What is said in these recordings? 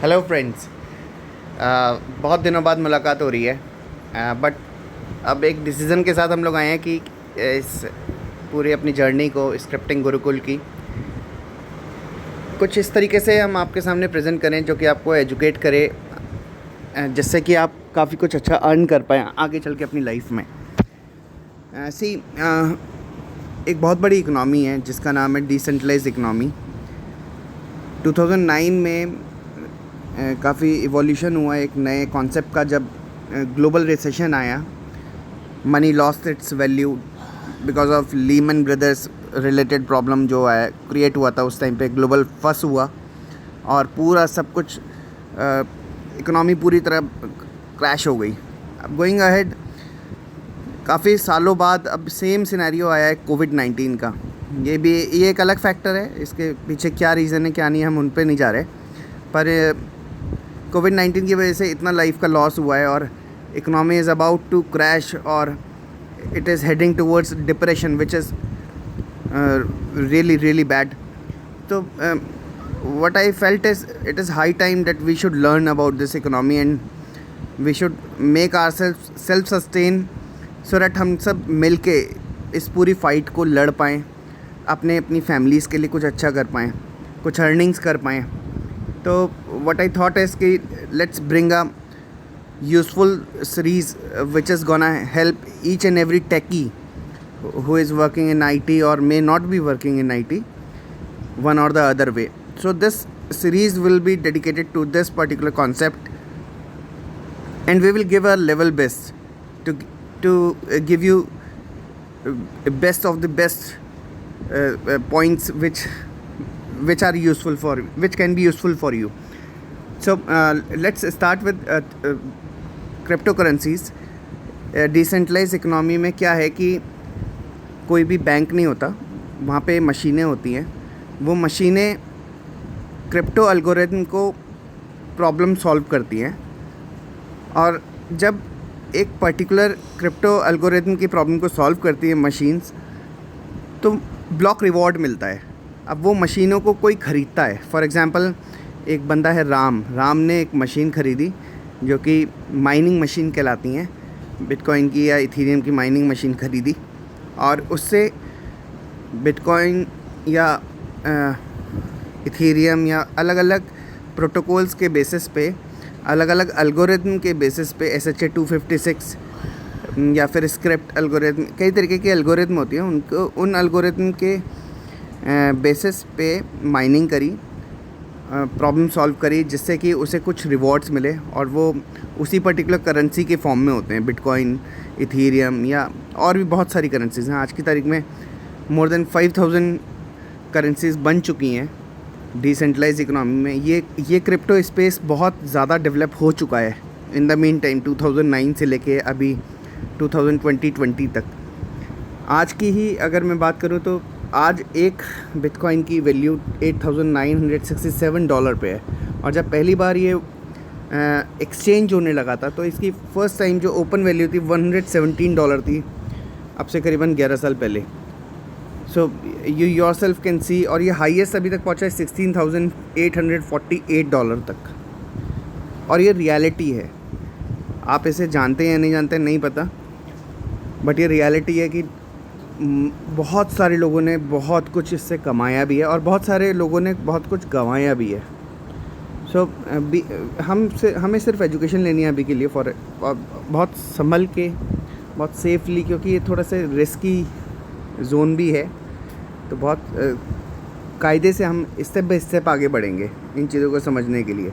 Hello friends. बहुत दिनों बाद मुलाकात हो रही है। बट अब एक डिसीज़न के साथ हम लोग आए हैं कि इस पूरी अपनी जर्नी को स्क्रिप्टिंग गुरुकुल की कुछ इस तरीके से हम आपके सामने प्रेजेंट करें जो कि आपको एजुकेट करे, जिससे कि आप काफ़ी कुछ अच्छा अर्न कर पाएँ आगे चल के अपनी लाइफ में। ऐसी एक बहुत बड़ी इकनॉमी है जिसका नाम है डिसेंट्रलाइज इकनॉमी। 2009 में काफ़ी इवोल्यूशन हुआ एक नए कॉन्सेप्ट का जब ग्लोबल रिसेशन आया। Money lost its value because of Lehman brothers related problem जो है क्रिएट हुआ था उस टाइम पे। ग्लोबल फंस हुआ और पूरा सब कुछ इकोनॉमी पूरी तरह क्रैश हो गई। अब गोइंग अहेड काफ़ी सालों बाद अब सेम सिनेरियो आया है कोविड-19 का। ये एक अलग फैक्टर है, इसके पीछे क्या रीज़न है क्या नहीं हम उन पे नहीं जा रहे, पर कोविड-19 की वजह से इतना लाइफ का लॉस हुआ है और economy is about to crash और it is heading towards depression which is really bad. तो what I felt is it is high time that we should learn about this economy and we should make ourselves self sustain so that हम सब मिल के इस पूरी fight को लड़ पाएँ, अपने अपनी फैमिलीज़ के लिए कुछ अच्छा कर पाएँ, कुछ अर्निंग्स कर पाएँ। तो what I thought is कि let's bring a useful series which is gonna help each and every techie who is working in IT or may not be working in IT one or the other way. So this series will be dedicated to this particular concept and we will give a level best to give you best of the best points which are useful for which can be useful for you. So let's start with cryptocurrencies. Decentralise economy में क्या है कि कोई भी bank नहीं होता, वहाँ पे मशीनें होती हैं। वो मशीनें क्रिप्टो एल्गोरिथम को प्रॉब्लम सॉल्व करती हैं और जब एक पर्टिकुलर क्रिप्टो एल्गोरिथम की प्रॉब्लम को सॉल्व करती है मशीन्स, तो ब्लॉक रिवॉर्ड मिलता है। अब वो मशीनों को कोई ख़रीदता है। फॉर एग्ज़ाम्पल एक बंदा है राम ने एक मशीन ख़रीदी जो कि माइनिंग मशीन कहलाती हैं, बिटकॉइन की या इथेरियम की माइनिंग मशीन ख़रीदी और उससे बिटकॉइन या इथेरियम या अलग अलग प्रोटोकॉल्स के बेसिस पे, अलग अलग एल्गोरिथम के बेसिस पे SHA-256 या फिर स्क्रिप्ट एल्गोरिथम, कई तरीके की एल्गोरिथम होती हैं, उनको उन एल्गोरिथम के बेसिस पे माइनिंग करी, प्रॉब्लम सॉल्व करी जिससे कि उसे कुछ रिवॉर्ड्स मिले और वो उसी पर्टिकुलर करेंसी के फॉर्म में होते हैं। बिटकॉइन, इथेरियम या और भी बहुत सारी करेंसीज़ हैं। आज की तारीख में मोर देन 5000 करेंसीज़ बन चुकी हैं डिसेंट्रलाइज इकोनॉमी में। ये क्रिप्टो स्पेस बहुत ज़्यादा डेवलप हो चुका है इन द मीन टाइम, 2009 से लेके अभी 2020 तक। आज की ही अगर मैं बात करूँ तो आज एक बिटकॉइन की वैल्यू $8,967 पे है और जब पहली बार ये एक्सचेंज होने लगा था तो इसकी फ़र्स्ट टाइम जो ओपन वैल्यू थी $117 थी, अब से करीबन 11 साल पहले। So you your self can see, और ये हाईएस्ट अभी तक पहुंचा है $16,848 तक। और ये रियलिटी है, आप इसे जानते हैं या नहीं जानते नहीं पता, बट ये रियलिटी है कि बहुत सारे लोगों ने बहुत कुछ इससे कमाया भी है और बहुत सारे लोगों ने बहुत कुछ गंवाया भी है। सो हमें सिर्फ एजुकेशन लेनी है अभी के लिए, फॉर बहुत संभल के, बहुत सेफली, क्योंकि ये थोड़ा सा रिस्की जोन भी है। तो बहुत कायदे से हम स्टेप बाय स्टेप आगे बढ़ेंगे इन चीज़ों को समझने के लिए।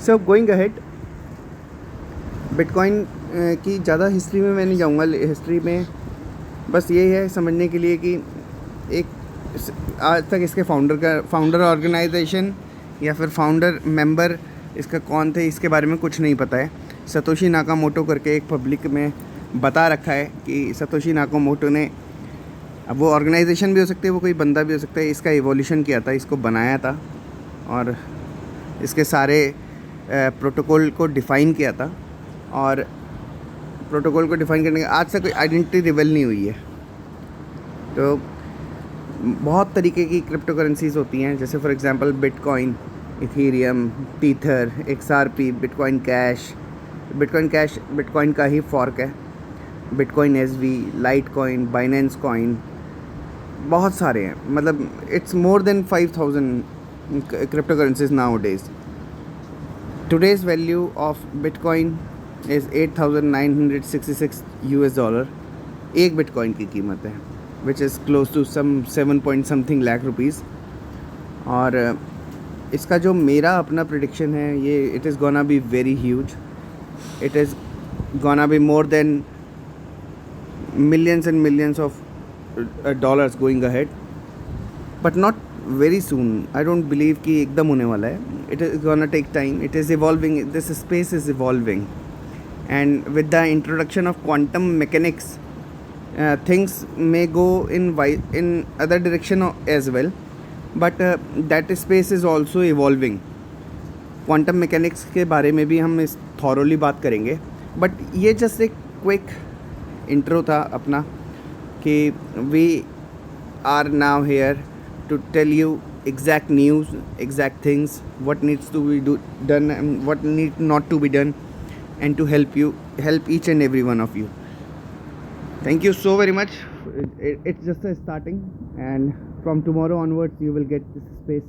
सो गोइंग अहेड, बिटकॉइन की ज़्यादा हिस्ट्री में मैं नहीं जाऊँगा। हिस्ट्री में बस यही है समझने के लिए कि एक आज तक इसके फाउंडर ऑर्गेनाइजेशन या फिर फाउंडर मेंबर इसका कौन थे इसके बारे में कुछ नहीं पता है। सतोशी नाकामोटो करके एक पब्लिक में बता रखा है कि सतोशी नाकामोटो ने, अब वो ऑर्गेनाइजेशन भी हो सकती है, वो कोई बंदा भी हो सकता है, इसका इवोल्यूशन किया था, इसको बनाया था और इसके सारे प्रोटोकॉल को डिफ़ाइन किया था। और प्रोटोकॉल को डिफ़ाइन करने के आज तक कोई आइडेंटिटी रिवील नहीं हुई है। तो बहुत तरीके की क्रिप्टो करेंसीज़ होती हैं, जैसे for example Bitcoin, Ethereum, Tether, XRP, Bitcoin cash Bitcoin का ही फॉर्क है, Bitcoin SV, Litecoin, Binance coin, बहुत सारे हैं. मतलब it's more than 5000 crypto currencies nowadays. Today's value of Bitcoin is $8,966 एक बिटकॉइन की कीमत है, which is close to some 7 point something lakh rupees. और इसका जो मेरा अपना प्रिडिक्शन है, ये it is gonna be very huge. It is gonna be more than millions and millions of dollars going ahead, but not very soon. I don't believe कि एकदम होने वाला है. It is gonna take time. It is evolving. This space is evolving, and with the introduction of quantum mechanics, things may go in other direction as well. But that space is also evolving. Quantum mechanics के बारे में भी हम इस thoroughly बात करेंगे. But ये just एक quick intro था अपना कि we are now here to tell you exact news, exact things, what needs to be done and what need not to be done, and to help each and every one of you. Thank you so very much. It's just a starting, and from tomorrow onwards you will get this space